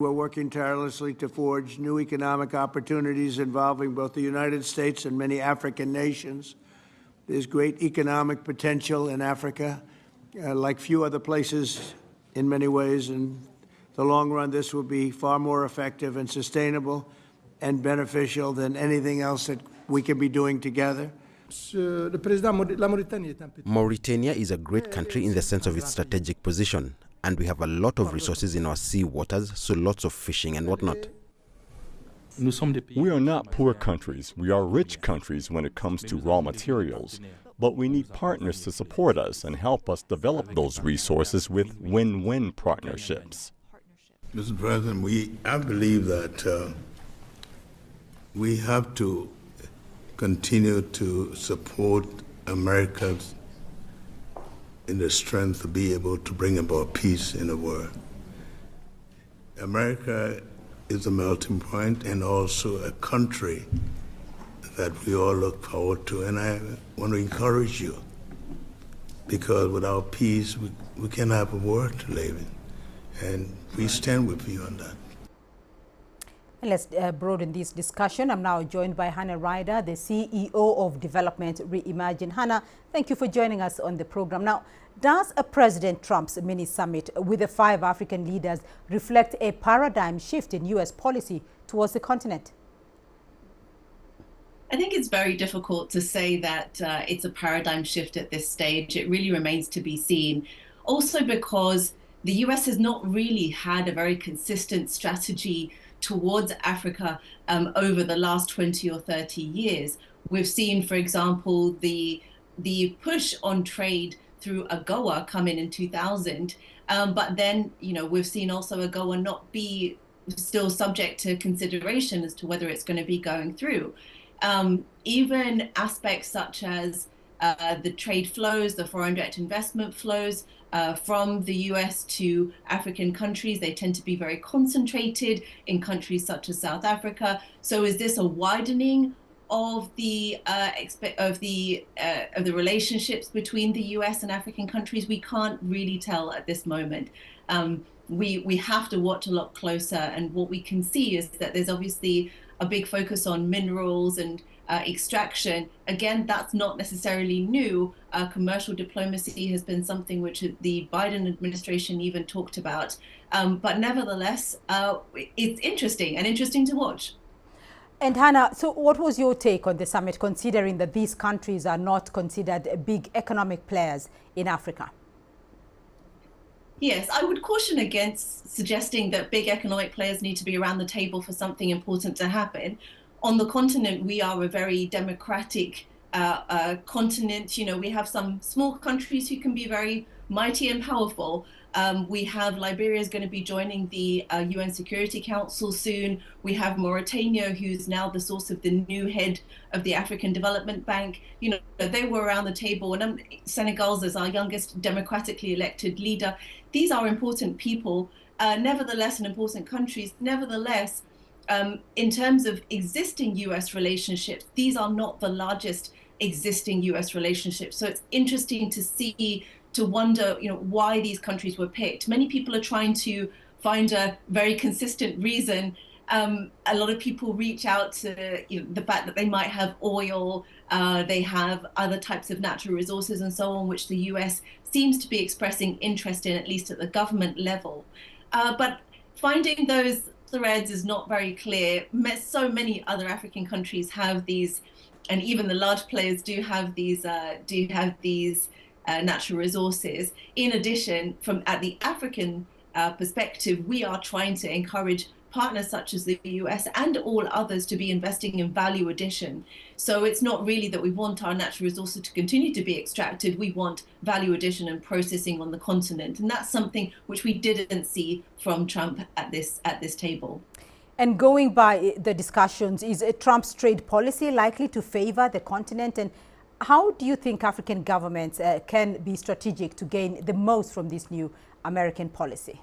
We're working tirelessly to forge new economic opportunities involving both the United States and many African nations. There's great economic potential in Africa, like few other places in many ways. In the long run, this will be far more effective and sustainable and beneficial than anything else that we can be doing together. Mauritania is a great country in the sense of its strategic position, and we have a lot of resources in our sea waters, so lots of fishing and whatnot. We are not poor countries. We are rich countries when it comes to raw materials. But we need partners to support us and help us develop those resources with win-win partnerships. Mr. President, I believe that we have to continue to support America in the strength to be able to bring about peace in the world. America is a melting point and also a country that we all look forward to. And I want to encourage you, because without peace, we can't have a world to live in. And we stand with you on that. And let's broaden this discussion. I'm now joined by Hannah Ryder, the CEO of Development Reimagine. Hannah, thank you for joining us on the program. Now, does President Trump's mini summit with the 5 African leaders reflect a paradigm shift in U.S. policy towards the continent? I think it's very difficult to say that it's a paradigm shift at this stage. It really remains to be seen. Also because the U.S. has not really had a very consistent strategy towards Africa over the last 20 or 30 years. We've seen, for example, the push on trade through AGOA come in 2000, but then, we've seen also AGOA not be still subject to consideration as to whether it's going to be going through. Even aspects such as the trade flows, the foreign direct investment flows from the US to African countries, they tend to be very concentrated in countries such as South Africa. So is this a widening of the relationships between the US and African countries? We can't really tell at this moment. We have to watch a lot closer, and what we can see is that there's obviously a big focus on minerals and extraction. Again, that's not necessarily new. Commercial diplomacy has been something which the Biden administration even talked about. But nevertheless, it's interesting to watch. And Hannah, so what was your take on the summit, considering that these countries are not considered big economic players in Africa? Yes, I would caution against suggesting that big economic players need to be around the table for something important to happen. On the continent, we are a very democratic continent. We have some small countries who can be very mighty and powerful. We have Liberia is going to be joining the UN Security Council soon. We have Mauritania, who's now the source of the new head of the African Development Bank. They were around the table, and Senegal's as our youngest democratically elected leader. These are important people, nevertheless, and important countries. Nevertheless, in terms of existing US relationships, these are not the largest existing US relationships. So it's interesting to wonder, why these countries were picked. Many people are trying to find a very consistent reason. A lot of people reach out to the fact that they might have oil, they have other types of natural resources and so on, which the US seems to be expressing interest in, at least at the government level. But finding those threads is not very clear. So many other African countries have these, and even the large players do have these natural resources. In addition, at the African perspective, we are trying to encourage partners such as the US and all others to be investing in value addition. So it's not really that we want our natural resources to continue to be extracted. We want value addition and processing on the continent. And that's something which we didn't see from Trump at this table. And going by the discussions, is Trump's trade policy likely to favor the continent? And how do you think African governments can be strategic to gain the most from this new American policy?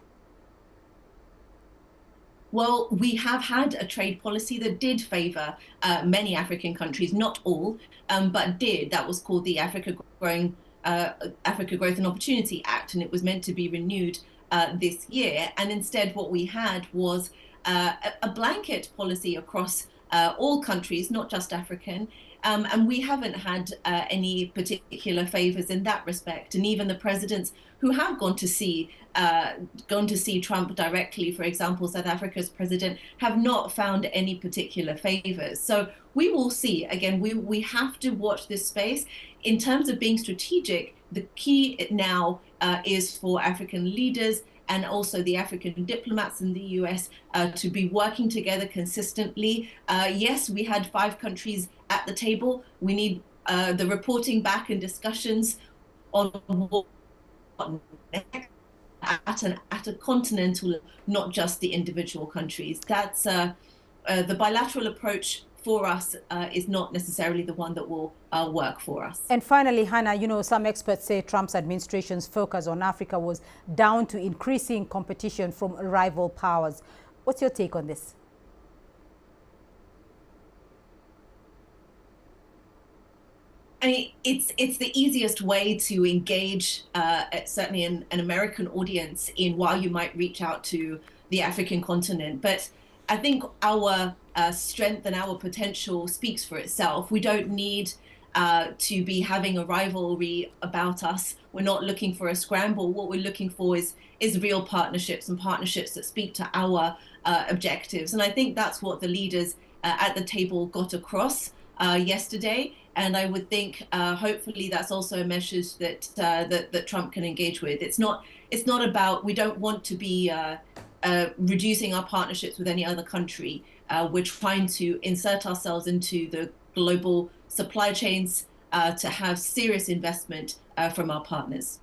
Well, we have had a trade policy that did favor many African countries, not all, but did. That was called the Africa Growth and Opportunity Act, and it was meant to be renewed this year. And instead, what we had was a blanket policy across all countries, not just African. And we haven't had any particular favors in that respect. And even the presidents who have gone to see Trump directly, for example, South Africa's president, have not found any particular favors. So we will see. Again, we have to watch this space. In terms of being strategic, the key now is for African leaders and also the African diplomats in the US to be working together consistently. Yes, we had 5 countries at the table. We need the reporting back and discussions on what at a continental level, not just the individual countries. That's the bilateral approach for us is not necessarily the one that will work for us. And finally, Hannah, you know, some experts say Trump's administration's focus on Africa was down to increasing competition from rival powers. What's your take on this? I mean, it's the easiest way to engage, certainly an American audience, in while you might reach out to the African continent. But I think our strength and our potential speaks for itself. We don't need to be having a rivalry about us. We're not looking for a scramble. What we're looking for is real partnerships, and partnerships that speak to our objectives. And I think that's what the leaders at the table got across yesterday. And I would think, hopefully, that's also a message that that Trump can engage with. It's not about, we don't want to be reducing our partnerships with any other country. We're trying to insert ourselves into the global supply chains to have serious investment from our partners.